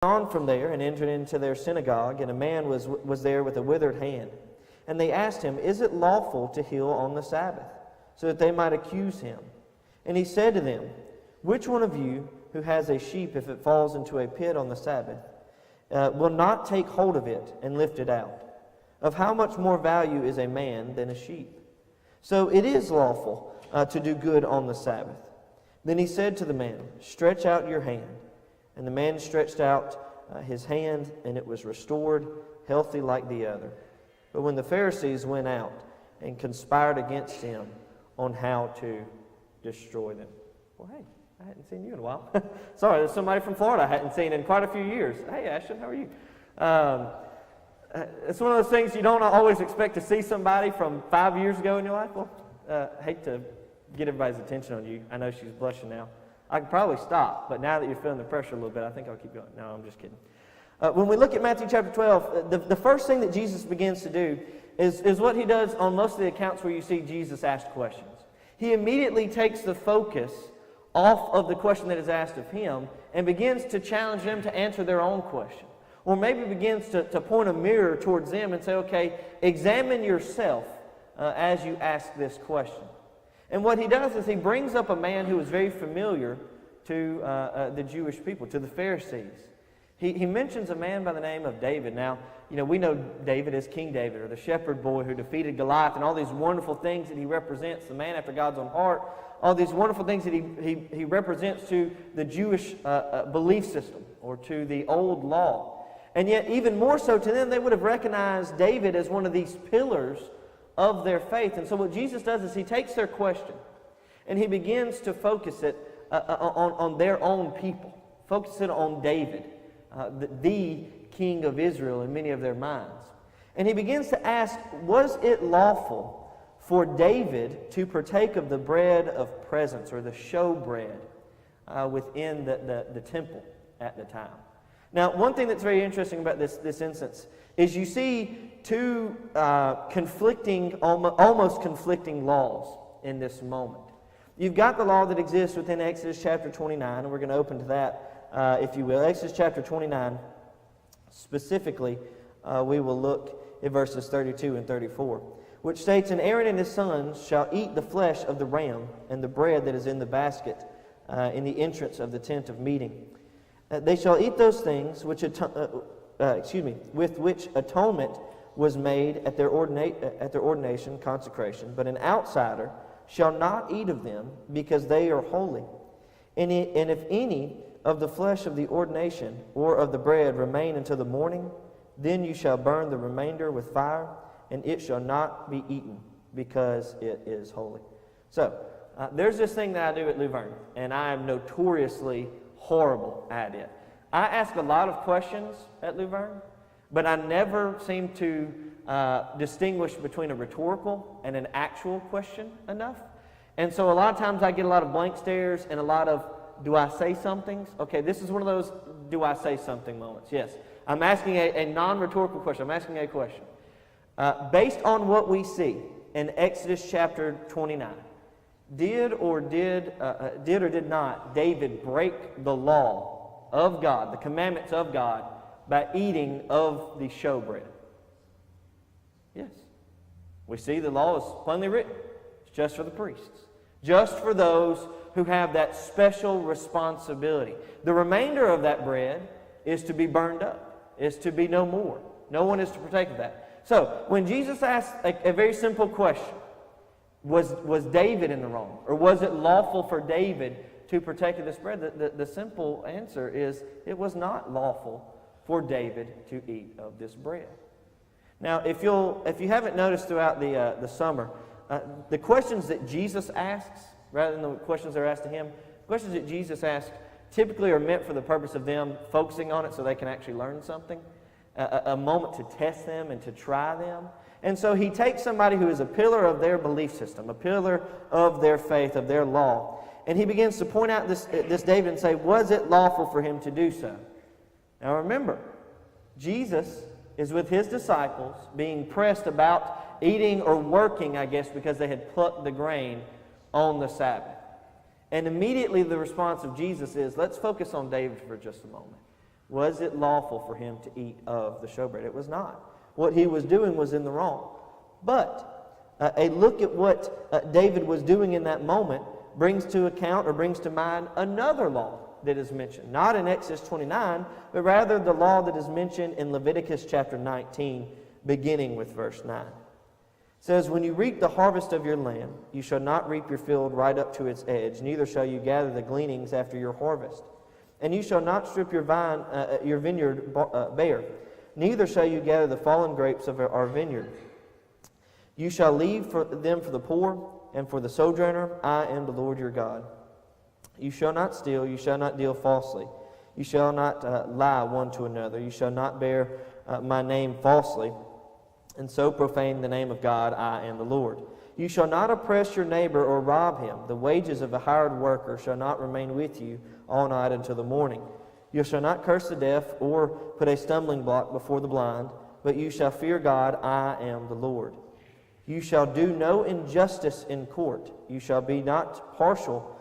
On from there and entered into their synagogue, and a man was there with a withered hand. And they asked him, Is it lawful to heal on the Sabbath? So that they might accuse him. And he said to them, Which one of you who has a sheep, if it falls into a pit on the Sabbath, will not take hold of it and lift it out? Of how much more value is a man than a sheep? So it is lawful to do good on the Sabbath. Then he said to the man, Stretch out your hand. And the man stretched out his hand, and it was restored, healthy like the other. But when the Pharisees went out and conspired against him on how to destroy them. Well, hey, I hadn't seen you in a while. Sorry, there's somebody from Florida I hadn't seen in quite a few years. Hey, Ashton, how are you? It's one of those things you don't always expect to see somebody from 5 years ago in your life. Well, hate to get everybody's attention on you. I know she's blushing now. I could probably stop, but now that you're feeling the pressure a little bit, I think I'll keep going. No, I'm just kidding. When we look at Matthew chapter 12, the first thing that Jesus begins to do is what he does on most of the accounts where you see Jesus ask questions. He immediately takes the focus off of the question that is asked of him and begins to challenge them to answer their own question. Or maybe begins to point a mirror towards them and say, okay, examine yourself as you ask this question. And what he does is he brings up a man who is very familiar to the Jewish people, to the Pharisees. He mentions a man by the name of David. Now, we know David as King David, or the shepherd boy who defeated Goliath, and all these wonderful things that he represents, the man after God's own heart, all these wonderful things that he represents to the Jewish belief system, or to the old law. And yet, even more so to them, they would have recognized David as one of these pillars of their faith. And so what Jesus does is he takes their question and he begins to focus it on their own people. Focus it on David, the king of Israel in many of their minds. And he begins to ask, was it lawful for David to partake of the bread of presence, or the show bread, within the temple at the time? Now, one thing that's very interesting about this instance is you see two conflicting, almost conflicting laws in this moment. You've got the law that exists within Exodus chapter 29, and we're going to open to that, if you will. Exodus chapter 29, specifically, we will look at verses 32 and 34, which states, And Aaron and his sons shall eat the flesh of the ram and the bread that is in the basket in the entrance of the tent of meeting. They shall eat those things with which atonement was made at their ordination, consecration, but an outsider shall not eat of them, because they are holy. And if any of the flesh of the ordination or of the bread remain until the morning, then you shall burn the remainder with fire, and it shall not be eaten, because it is holy. So, there's this thing that I do at Luverne, and I am notoriously horrible at it. I ask a lot of questions at Luverne, but I never seem to distinguish between a rhetorical and an actual question enough. And so a lot of times I get a lot of blank stares and a lot of, do I say somethings? Okay, this is one of those do I say something moments. Yes, I'm asking a non-rhetorical question. I'm asking a question. Based on what we see in Exodus chapter 29, did or did not David break the law of God, the commandments of God, by eating of the showbread? Yes. We see the law is plainly written. It's just for the priests. Just for those who have that special responsibility. The remainder of that bread is to be burned up, is to be no more. No one is to partake of that. So, when Jesus asked a very simple question, was David in the wrong? Or was it lawful for David to partake of this bread? The simple answer is it was not lawful for David to eat of this bread. Now, if you haven't noticed throughout the summer, the questions that Jesus asks, rather than the questions that are asked to him, the questions that Jesus asks typically are meant for the purpose of them focusing on it so they can actually learn something, a moment to test them and to try them. And so he takes somebody who is a pillar of their belief system, a pillar of their faith, of their law, and he begins to point out this David and say, was it lawful for him to do so? Now remember, Jesus is with his disciples being pressed about eating or working, I guess, because they had plucked the grain on the Sabbath. And immediately the response of Jesus is, let's focus on David for just a moment. Was it lawful for him to eat of the showbread? It was not. What he was doing was in the wrong. But a look at what David was doing in that moment brings to account or brings to mind another law that is mentioned. Not in Exodus 29, but rather the law that is mentioned in Leviticus chapter 19, beginning with verse 9. It says, "When you reap the harvest of your land, you shall not reap your field right up to its edge, neither shall you gather the gleanings after your harvest. And you shall not strip your vineyard bare, neither shall you gather the fallen grapes of our vineyard. You shall leave them for the poor and for the sojourner. I am the Lord your God. You shall not steal, you shall not deal falsely, you shall not lie one to another, you shall not bear my name falsely, and so profane the name of God. I am the Lord. You shall not oppress your neighbor or rob him. The wages of a hired worker shall not remain with you all night until the morning. You shall not curse the deaf or put a stumbling block before the blind, but you shall fear God. I am the Lord. You shall do no injustice in court. You shall be not partial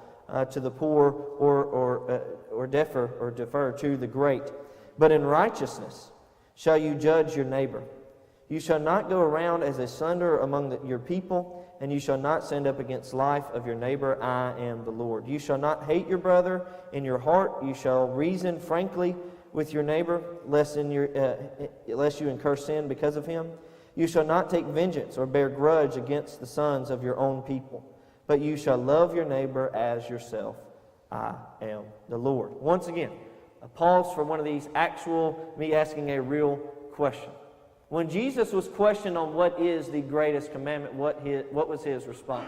to the poor or defer to the great, but in righteousness shall you judge your neighbor. You shall not go around as a sunderer among your people, and you shall not stand up against life of your neighbor. I am the Lord. You shall not hate your brother in your heart. You shall reason frankly with your neighbor, lest you incur sin because of him. You shall not take vengeance or bear grudge against the sons of your own people, but you shall love your neighbor as yourself. I am the Lord." Once again, a pause for one of these me asking a real question. When Jesus was questioned on what is the greatest commandment, what was his response?